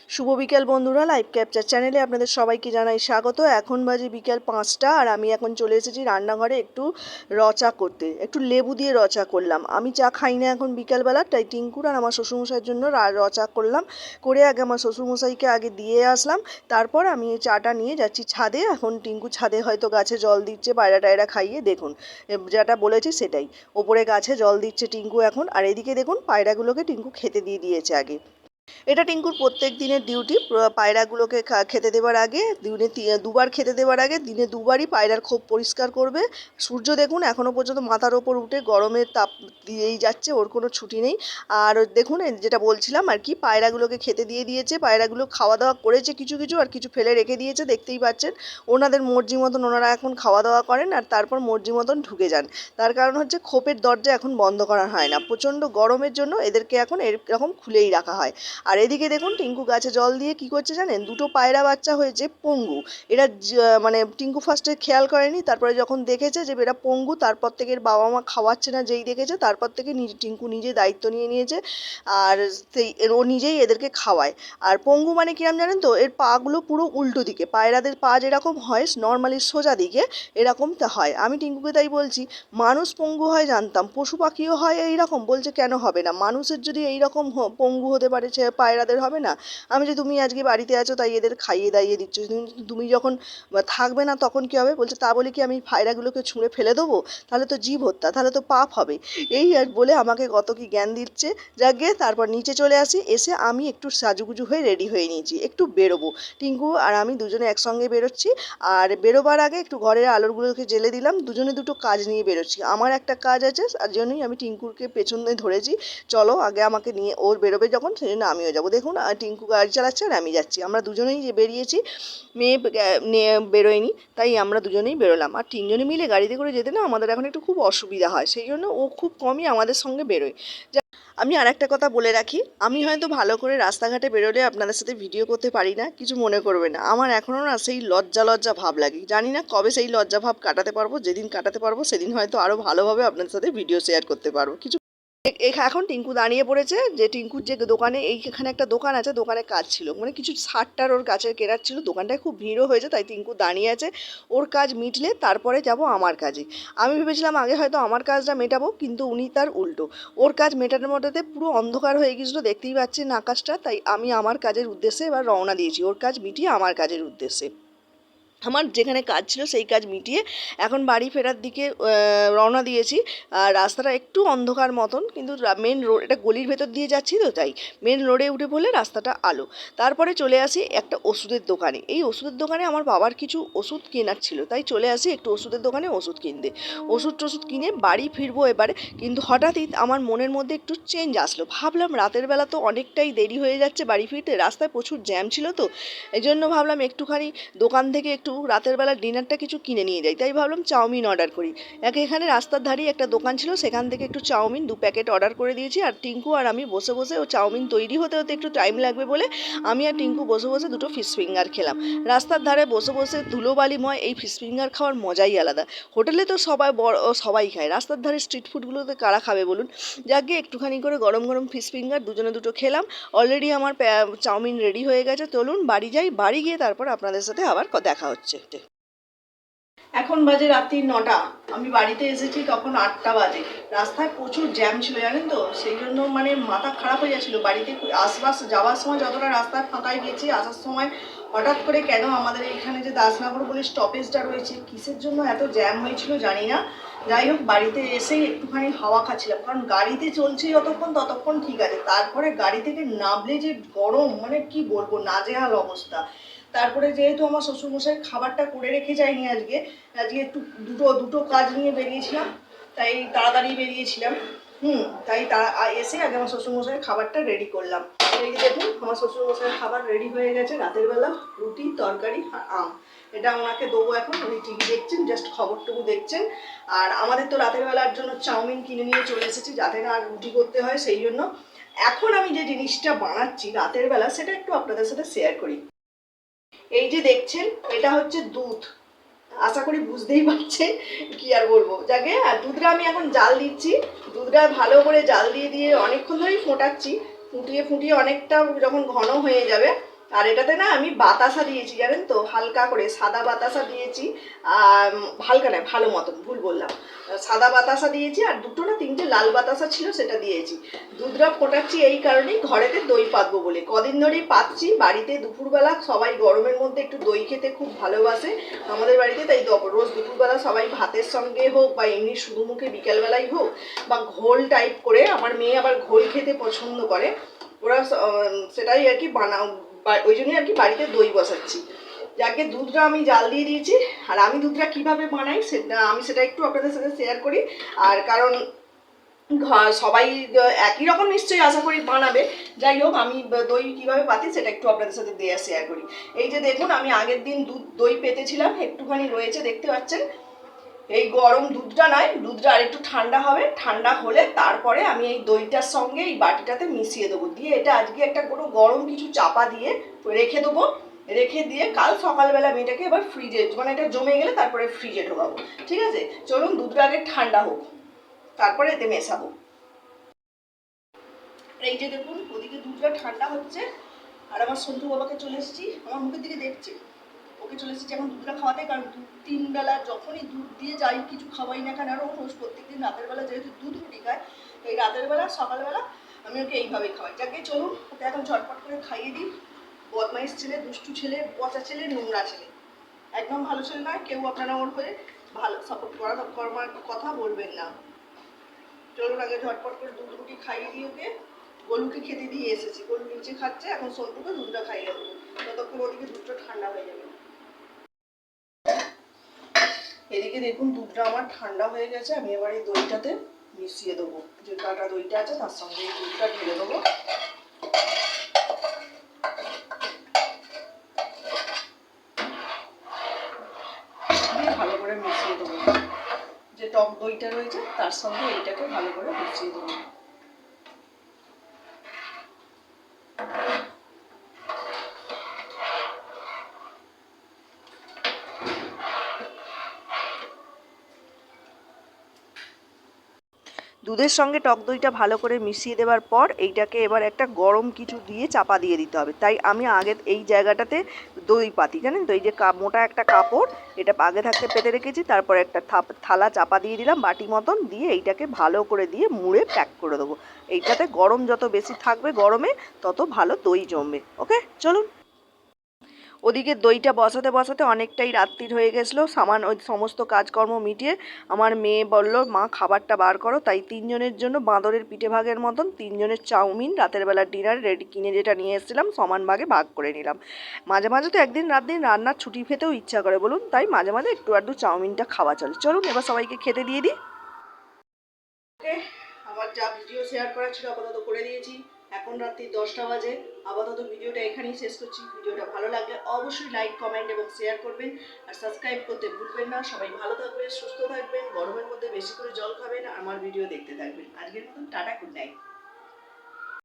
শুভ বিকেল বন্ধুরা, live capture চ্যানেলে আপনাদের সবাইকে জানাই স্বাগত। এখন বাজে বিকেল 5টা আর আমি এখন চলে এসেছি রান্নাঘরে একটু রচা করতে। একটু লেবু দিয়ে রচা করলাম। আমি চা খাই না এখন বিকেলবেলা, তাই টিঙ্কুর আর আমার শ্বশুরমশাইয়ের জন্য রচা করলাম। করে আগে আমার শ্বশুরমশাইকে আগে দিয়ে আসলাম, তারপর আমি এই চাটা নিয়ে যাচ্ছি ছাদে। এখন টিঙ্কু ছাদে হয়তো গাছে জল দিচ্ছে, পায়রা টায়রা খাইয়ে। দেখুন যেটা বলেছি সেটাই, ওপরে গাছে জল দিচ্ছে টিঙ্কু এখন। আর এদিকে দেখুন পায়রাগুলোকে টিঙ্কু খেতে দিয়ে দিয়েছে আগে। এটা টিঙ্কুর প্রত্যেক দিনের ডিউটি। পায়রাগুলোকে খেতে দেওয়ার আগে, দিনে দুবার খেতে দেওয়ার আগে দিনে দুবারই পায়রার খোপ পরিষ্কার করবে। সূর্য দেখুন এখনও পর্যন্ত মাথার ওপর উঠে গরমের তাপ দিয়েই যাচ্ছে, ওর কোনো ছুটি নেই। আর দেখুন যেটা বলছিলাম আর কি, পায়রাগুলোকে খেতে দিয়ে দিয়েছে। পায়রাগুলো খাওয়া দাওয়া করেছে কিছু কিছু, আর কিছু ফেলে রেখে দিয়েছে, দেখতেই পাচ্ছেন। ওনাদের মর্জি মতন ওনারা এখন খাওয়া দাওয়া করেন আর তারপর মর্জি মতন ঢুকে যান। তার কারণ হচ্ছে খোপের দরজা এখন বন্ধ করা হয় না, প্রচণ্ড গরমের জন্য এদেরকে এখন এরকম খুলেই রাখা হয়। আর এদিকে দেখুন টিঙ্কু গাছে জল দিয়ে কি করছে জানেন, দুটো পায়রা বাচ্চা হয়েছে পঙ্গু। এরা মানে টিঙ্কু ফার্স্টে খেয়াল করেনি, তারপরে যখন দেখেছে যে এরা পঙ্গু, তারপর থেকে এর বাবা মা খাওয়াচ্ছে না যেই দেখেছে, তারপর থেকে টিঙ্কু নিজে দায়িত্ব নিয়ে নিয়েছে। আর সেই ও নিজেই এদেরকে খাওয়ায়। আর পঙ্গু মানে কিরম জানেন তো, এর পাগুলো পুরো উল্টো দিকে। পায়রাদের পা যেরকম হয় নর্মালি সোজা দিকে, এরকমটা হয়। আমি টিঙ্কুকে তাই বলছি, মানুষ পঙ্গু হয় জানতাম, পশু পাখিও হয় এইরকম। বলছে কেন হবে না, মানুষের যদি এইরকম পঙ্গু হতে পারে পায়রাদের হবে না? আমি যে তুমি আজকে বাড়িতে আছো তাই এদের খাইয়ে দাইয়ে দিচ্ছ, তুমি যখন থাকবে না তখন কী হবে? বলছে তা বলে কি আমি পায়রাগুলোকে ছুঁড়ে ফেলে দেবো? তাহলে তো জীব হত্যা, তাহলে তো পাপ হবে। এই আর বলে আমাকে কত কি জ্ঞান দিচ্ছে। যাকে তারপর নিচে চলে আসি, এসে আমি একটু সাজুগুজু হয়ে রেডি হয়ে নিয়েছি, একটু বেরোবো। টিঙ্কু আর আমি দুজনে একসঙ্গে বেরোচ্ছি। আর বেরোবার আগে একটু ঘরের আলোগুলোকে জ্বেলে দিলাম, দুজনে দুটো কাজ নিয়ে বেরোচ্ছি। আমার একটা কাজ আছে, তার জন্যই আমি টিঙ্কুরকে পেছনে ধরেছি। চলো আগে আমাকে নিয়ে, ওর বেরোবে যখন সেই জন্য আমিও যাবো। দেখুন টিঙ্কু গাড়ি চালাচ্ছে আর আমি যাচ্ছি, আমরা দুজনেই যে বেরিয়েছি। মেয়ে নিয়ে বেরোয়নি, তাই আমরা দুজনেই বেরোলাম। আর তিনজনে মিলে গাড়িতে করে যেতে না আমাদের এখন একটু খুব অসুবিধা হয়, সেই জন্য ও খুব কমই আমাদের সঙ্গে বেরোয়। আমি আর একটা কথা বলে রাখি, আমি হয়তো ভালো করে রাস্তাঘাটে বেরোলে আপনাদের সাথে ভিডিও করতে পারি না, কিছু মনে করবে না। আমার এখনও না সেই লজ্জা লজ্জা ভাব লাগে, জানি না কবে সেই লজ্জা ভাব কাটাতে পারবো। যেদিন কাটাতে পারবো সেদিন হয়তো আরও ভালোভাবে আপনাদের সাথে ভিডিও শেয়ার করতে পারবো। কিছু এখন টিঙ্কু দাঁড়িয়ে পড়েছে, যে টিঙ্কুর যে দোকানে, এইখানে একটা দোকান আছে, দোকানে কাজ ছিল, মানে কিছু সারটার ওর গাছের কেনার ছিল। দোকানটায় খুব ভিড়ও হয়েছে, তাই টিঙ্কু দাঁড়িয়ে আছে। ওর কাজ মিটলে তারপরে যাব আমার কাজে। আমি ভেবেছিলাম আগে হয়তো আমার কাজটা মেটাবো, কিন্তু উনি তার উল্টো। ওর কাজ মেটানোর মধ্যে পুরো অন্ধকার হয়ে গেছিলো, দেখতেই পাচ্ছেন আকাশটা। তাই আমি আমার কাজের উদ্দেশ্যে এবার রওনা দিয়েছি, ওর কাজ মিটিয়ে আমার কাজের উদ্দেশ্যে। আমার যেখানে কাজ ছিল সেই কাজ মিটিয়ে এখন বাড়ি ফেরার দিকে রওনা দিয়েছি। আর রাস্তাটা একটু অন্ধকার মতন, কিন্তু মেন রোড, এটা গলির ভেতর দিয়ে যাচ্ছি তো, তাই মেন রোডে উঠে পড়লে রাস্তাটা আলো। তারপরে চলে আসি একটা ওষুধের দোকানে। এই ওষুধের দোকানে আমার বাবার কিছু ওষুধ কেনার ছিল, তাই চলে আসি একটু ওষুধের দোকানে ওষুধ কিনতে। ওষুধ টষুধ কিনে বাড়ি ফিরবো এবারে। কিন্তু হঠাৎই আমার মনের মধ্যে একটু চেঞ্জ আসলো। ভাবলাম রাতের বেলা তো অনেকটাই দেরি হয়ে যাচ্ছে বাড়ি ফিরতে, রাস্তায় প্রচুর জ্যাম ছিল, তো এই জন্য ভাবলাম একটুখানি দোকান থেকে একটু রাতের বেলা ডিনারটা কিছু কিনে নিয়ে যাই। তাই ভাবলাম চাউমিন অর্ডার করি। এখানে রাস্তার ধারেই একটা দোকান ছিল, সেখান থেকে একটু চাউমিন 2 প্যাকেট অর্ডার করে দিয়েছি। আর টিঙ্কু আর আমি বসে বসে, ও চাউমিন তৈরি হতে হতে একটু টাইম লাগবে বলে আমি আর টিঙ্কু বসে বসে দুটো ফিশ ফিঙ্গার খেলাম। রাস্তার ধারে বসে বসে ধুলোবালিময় এই ফিশ ফিঙ্গার খাওয়ার মজাই আলাদা। হোটেলে তো সবাই খায়, রাস্তার ধারে স্ট্রিট ফুডগুলোতে কারা খাবে বলুন? যাকে একটুখানি করে গরম গরম ফিশ ফিঙ্গার দুজনে দুটো খেলাম। অলরেডি আমার চাউমিন রেডি হয়ে গেছে, চলুন বাড়ি যাই। বাড়ি গিয়ে তারপর আপনাদের সাথে আবার দেখা হচ্ছে। এখন বাজে রাত্রি 9টা, আমি বাড়িতে এসেছি তখন 8টা বাজে। রাস্তায় প্রচুর জ্যাম ছিল জানেন তো, সেই জন্য মানে মাথা খারাপ হয়ে যাচ্ছিলো। বাড়িতে যাওয়ার সময় যতটা রাস্তায় ফাঁকায় গেছি, আসার সময় হঠাৎ করে কেন আমাদের এইখানে যে দাসনগর বলে স্টপেজটা রয়েছে, কিসের জন্য এত জ্যাম হয়েছিল জানি না। যাই হোক, বাড়িতে এসেই একটুখানি হাওয়া খাচ্ছিলাম, কারণ গাড়িতে চলছে যতক্ষণ ততক্ষণ ঠিক আছে, তারপরে গাড়ি থেকে নামলে যে গরম, মানে কি বলবো, নাজেহাল অবস্থা। তারপরে যেহেতু আমার শ্বশুরমশাই খাবারটা করে রেখে যায়নি আজকে, একটু দুটো কাজ নিয়ে বেরিয়েছিলাম, তাই তাড়াতাড়ি বেরিয়েছিলাম। তাই এসে আগে আমার শ্বশুরমশাইয়ের খাবারটা রেডি করলাম। এই দেখুন আমার শ্বশুরমশাইয়ের খাবার রেডি হয়ে গেছে, রাতের বেলা রুটি তরকারি আর আম। এটা ওনাকে দেবো এখন, উনি টিভি দেখছেন, জাস্ট খবরটুকু দেখছেন। আর আমাদের তো রাতের বেলার জন্য চাউমিন কিনে নিয়ে চলে এসেছি, যাতে না আর রুটি করতে হয়, সেই জন্য। এখন আমি যে জিনিসটা বানাচ্ছি রাতের বেলা, সেটা একটু আপনাদের সাথে শেয়ার করি। এই যে দেখছেন, এটা হচ্ছে দুধ। আশা করি বুঝতেই পারছে, কি আর বলবো। যাকে আর দুধটা আমি এখন জাল দিচ্ছি। দুধটা ভালো করে জাল দিয়ে দিয়ে অনেকক্ষণ ধরেই ফোটাচ্ছি। ফুটিয়ে ফুটিয়ে অনেকটা যখন ঘন হয়ে যাবে, আর এটাতে না আমি বাতাসা দিয়েছি জানেন তো, হালকা করে সাদা বাতাসা দিয়েছি। হালকা নয়, ভালো মতন, ভুল বললাম, সাদা বাতাসা দিয়েছি। আর দুটো না তিনটে লাল বাতাসা ছিল, সেটা দিয়েছি। দুধটা ফোটাচ্ছি এই কারণেই, ঘরেতে দই পাতবো বলে। কদিন ধরেই পাচ্ছি বাড়িতে। দুপুরবেলা সবাই গরমের মধ্যে একটু দই খেতে খুব ভালোবাসে আমাদের বাড়িতে, তাই রোজ দুপুরবেলা সবাই ভাতের সঙ্গে হোক বা এমনি শুধু মুখে বিকেলবেলাই হোক বা ঘোল টাইপ করে, আমার মেয়ে আবার ঘোল খেতে পছন্দ করে, ওরা সেটাই আর কি ওই জন্যই আর কি বাড়িতে দই বসাচ্ছি। যাকে দুধটা আমি জাল দিয়ে দিয়েছি। আর আমি দুধটা কিভাবে বানাই আমি সেটা একটু আপনাদের সাথে শেয়ার করি। আর কারণ সবাই একই রকম নিশ্চয়ই আশা করি বানাবে। যাই হোক, আমি দই কীভাবে পাতি সেটা একটু আপনাদের সাথে শেয়ার করি। এই যে দেখুন, আমি আগের দিন দই পেতেছিলাম, একটুখানি রয়েছে দেখতে পাচ্ছেন। এই গরম দুধটা নয়, দুধটা আর একটু ঠান্ডা হবে, ঠান্ডা হলে তারপরে আমি এই দইটার সঙ্গে এই বাটিটাতে মিশিয়ে দেবো। দিয়ে এটা আজকে একটা কোনো গরম কিছু চাপা দিয়ে রেখে দেবো। রেখে দিয়ে কাল সকালবেলা আমি এটাকে এবার ফ্রিজে, মানে এটা জমে গেলে তারপরে ফ্রিজে ঢোকাবো। ঠিক আছে, চলুন দুধটা আগে ঠান্ডা হোক, তারপরে এতে মেশাবো। এই যে দেখুন, ওদিকে দুধটা ঠান্ডা হচ্ছে আর আমার সন্টু বাবাকে চলে এসেছি, আমার মুখের দিকে দেখছি, ওকে চলে এসেছি এখন দুধটা খাওয়াতে। কারণ 3 বেলা যখনই দুধ দিয়ে যাই, কিছু খাওয়াই না কেন, আর ও রোজ প্রত্যেকদিন রাতের বেলা যেহেতু দুধ রুটি খায়, এই রাতের বেলা সকালবেলা আমি ওকে এইভাবেই খাওয়াই। যাকে চলুন ওকে এখন ঝটপট করে খাইয়ে দিই। বদমাইশ ছেলে, দুষ্টু ছেলে, পচা ছেলে, নোংরা ছেলে, একদম ভালো ছেলে নয়। কেউ আপনারা ওর হয়ে ভালো সাপোর্ট করার কথা বলবেন না। চলুন আগে ঝটপট করে দুধ রুটি খাইয়ে দিয়ে ওকে। গলুকে খেতে দিয়ে এসেছি, গলু নিচে খাচ্ছে, এখন সন্টুকে দুধটা খাইয়ে দেবো, ততক্ষণ ওদিকে দুধটা ঠান্ডা হয়ে যাবে। এদিকে দেখুন দুধটা আমার ঠান্ডা হয়ে গেছে, আমি এবার এই দইটাতে মিশিয়ে দেবো। যে কাটা দইটা আছে তার সঙ্গে এই দুধটা ঢেলে দেবো। দিয়ে ভালো করে মিশিয়ে দেবো। যে টক দইটা রয়েছে তার সঙ্গে এইটাকে ভালো করে মিশিয়ে দেবো। দুধের সঙ্গে টক দইটা ভালো করে মিশিয়ে দেওয়ার পর এইটাকে এবার একটা গরম কিছু দিয়ে চাপা দিয়ে দিতে হবে। তাই আমি আগে এই জায়গাটাতে দই পাতি, জানেন তো, এই যে মোটা একটা কাপড়, এটা আগে থাকতে পেতে রেখেছি, তারপর একটা থালা চাপা দিয়ে দিলাম বাটি মতন, দিয়ে এইটাকে ভালো করে দিয়ে মুড়ে প্যাক করে দেবো। এইটাতে গরম যত বেশি থাকবে গরমে, তত ভালো দই জমবে। ওকে, চলুন। ওদিকে দইটা বসাতে বসাতে অনেকটাই রাত্রির হয়ে গেছিলো। ওই সমস্ত কাজকর্ম মিটিয়ে আমার মেয়ে বলল, মা খাবারটা বার করো। তাই 3জনের জন্য বাঁদরের পিঠে ভাগের মতন 3জনের চাউমিন রাতের বেলা ডিনার রেডি কিনে যেটা নিয়ে এসেছিলাম সমান ভাগে ভাগ করে নিলাম। মাঝে মাঝে তো একদিন রাত দিন রান্নার ছুটি খেতেও ইচ্ছা করে বলুন, তাই মাঝে মাঝে একটু আধটু চাউমিনটা খাওয়া চলে। চলুন এবার সবাইকে খেতে দিয়ে দিই। আমার যা ভিডিও শেয়ার করা ছিল আপাতত করে দিয়েছি। এখন রাত্রি 10টা বাজে। আপাতত ভিডিওটা এখানেই শেষ করছি। ভিডিওটা ভালো লাগলে অবশ্যই লাইক, কমেন্ট এবং শেয়ার করবেন। আর সাবস্ক্রাইব করতে ভুলবেন না। সবাই ভালো থাকবেন, সুস্থ থাকবেন, গরমের মধ্যে বেশি করে জল খাবেন, আমার ভিডিও দেখতে থাকবেন। আজকের মতন টাটা, গুড নাইট।